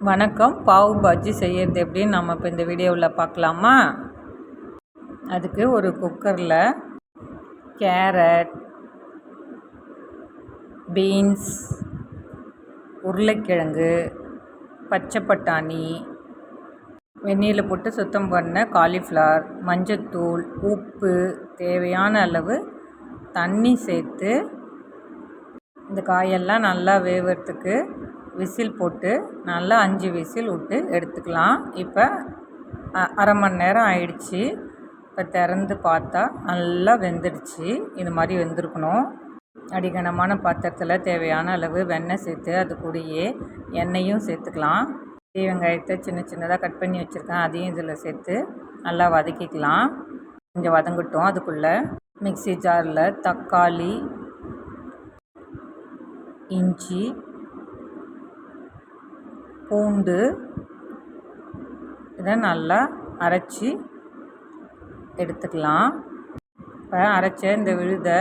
வணக்கம். பாவு பாஜி செய்யறது எப்படின்னு நம்ம இப்போ இந்த வீடியோவில் பார்க்கலாமா? அதுக்கு ஒரு குக்கரில் கேரட், பீன்ஸ், உருளைக்கிழங்கு, பச்சை பட்டாணி, வெந்நீரில் போட்டு சுத்தம் பண்ண காலிஃப்ளவர், மஞ்சத்தூள், உப்பு, தேவையான அளவு தண்ணி சேர்த்து இந்த காயெல்லாம் நல்லா வேவறதுக்கு விசில் போட்டு நல்லா 5 விசில் விட்டு எடுத்துக்கலாம். இப்போ அரை மணி நேரம் ஆயிடுச்சு. இப்போ திறந்து பார்த்தா நல்லா வெந்துடுச்சு. இது மாதிரி வெந்திருக்கணும். அடிகனமான பாத்திரத்தில் தேவையான அளவு வெண்ணெய் சேர்த்து அது கூடயே எண்ணெயும் சேர்த்துக்கலாம். வெங்காயத்தை சின்ன சின்னதாக கட் பண்ணி வச்சுருக்கேன், அதையும் இதில் சேர்த்து நல்லா வதக்கிக்கலாம். கொஞ்சம் வதங்கட்டும். அதுக்குள்ளே மிக்ஸி ஜாரில் தக்காளி, இஞ்சி, பூண்டு இதை நல்லா அரைச்சி எடுத்துக்கலாம். இப்போ அரைச்ச இந்த விழுதை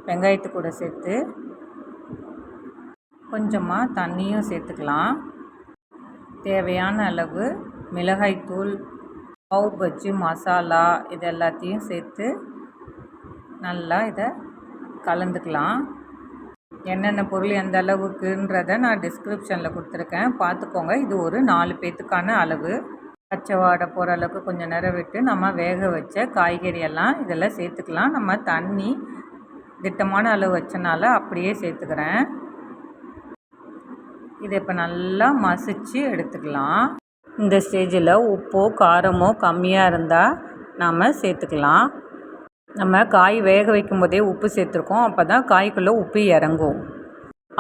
வெங்காயத்து கூட சேர்த்து கொஞ்சமாக தண்ணியும் சேர்த்துக்கலாம். தேவையான அளவு மிளகாய்த்தூள், பாவு பஜ்ஜி மசாலா இது எல்லாத்தையும் சேர்த்து நல்லா இதை கலந்துக்கலாம். என்னென்ன பொருள் எந்த அளவுக்குன்றதை நான் டிஸ்கிரிப்ஷனில் கொடுத்துருக்கேன், பார்த்துக்கோங்க. இது ஒரு 4 பேர்த்துக்கான அளவு. பச்சை வாடை போகிற அளவுக்கு கொஞ்சம் நேரம் விட்டு நம்ம வேக வச்ச காய்கறியெல்லாம் இதில் சேர்த்துக்கலாம். நம்ம தண்ணி திட்டமான அளவு வச்சனால அப்படியே சேர்த்துக்கிறேன். இதை இப்போ நல்லா மசிச்சு எடுத்துக்கலாம். இந்த ஸ்டேஜில் உப்போ காரமோ கம்மியாக இருந்தால் நாம் சேர்த்துக்கலாம். நம்ம காய் வேக வைக்கும் போதே உப்பு சேர்த்துருக்கோம், அப்போ தான் காய்க்குள்ளே உப்பு இறங்கும்.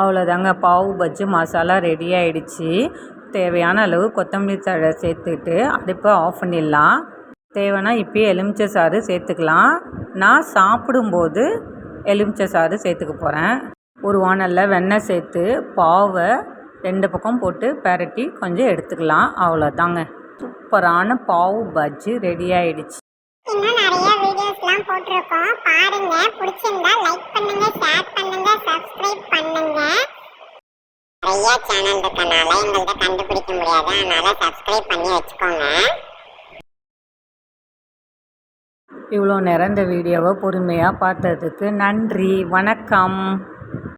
அவ்வளோதாங்க, பாவு பஜ்ஜி மசாலா ரெடி ஆகிடுச்சு. தேவையான அளவு கொத்தமல்லி தழை சேர்த்துட்டு அடுப்பை ஆஃப் பண்ணிடலாம். தேவைன்னா இப்போயே எலுமிச்சை சாறு சேர்த்துக்கலாம். நான் சாப்பிடும்போது எலுமிச்சை சாறு சேர்த்துக்க போகிறேன். ஒரு வானலில் வெண்ணெய் சேர்த்து பாவை 2 பக்கம் போட்டு பெரட்டி கொஞ்சம் எடுத்துக்கலாம். அவ்வளோதாங்க, சூப்பரான பாவு பஜ்ஜி ரெடி ஆகிடுச்சு. இன்னும் நிறைய வீடியோஸ்லாம் போட்டிருக்கோம், பாருங்க. பிடிச்சிருந்தா லைக் பண்ணுங்க, ஷேர் பண்ணுங்க, சப்ஸ்கிரைப் பண்ணுங்க. நிறைய சேனல் இருக்கனால எங்கள்கிட்ட கண்டுபிடிக்க முடியாது, அதனால சப்ஸ்கிரைப் பண்ணி வச்சுக்கோங்க. இவ்வளோ நேரம் இந்த வீடியோவை பொறுமையாக பார்த்ததுக்கு நன்றி. வணக்கம்.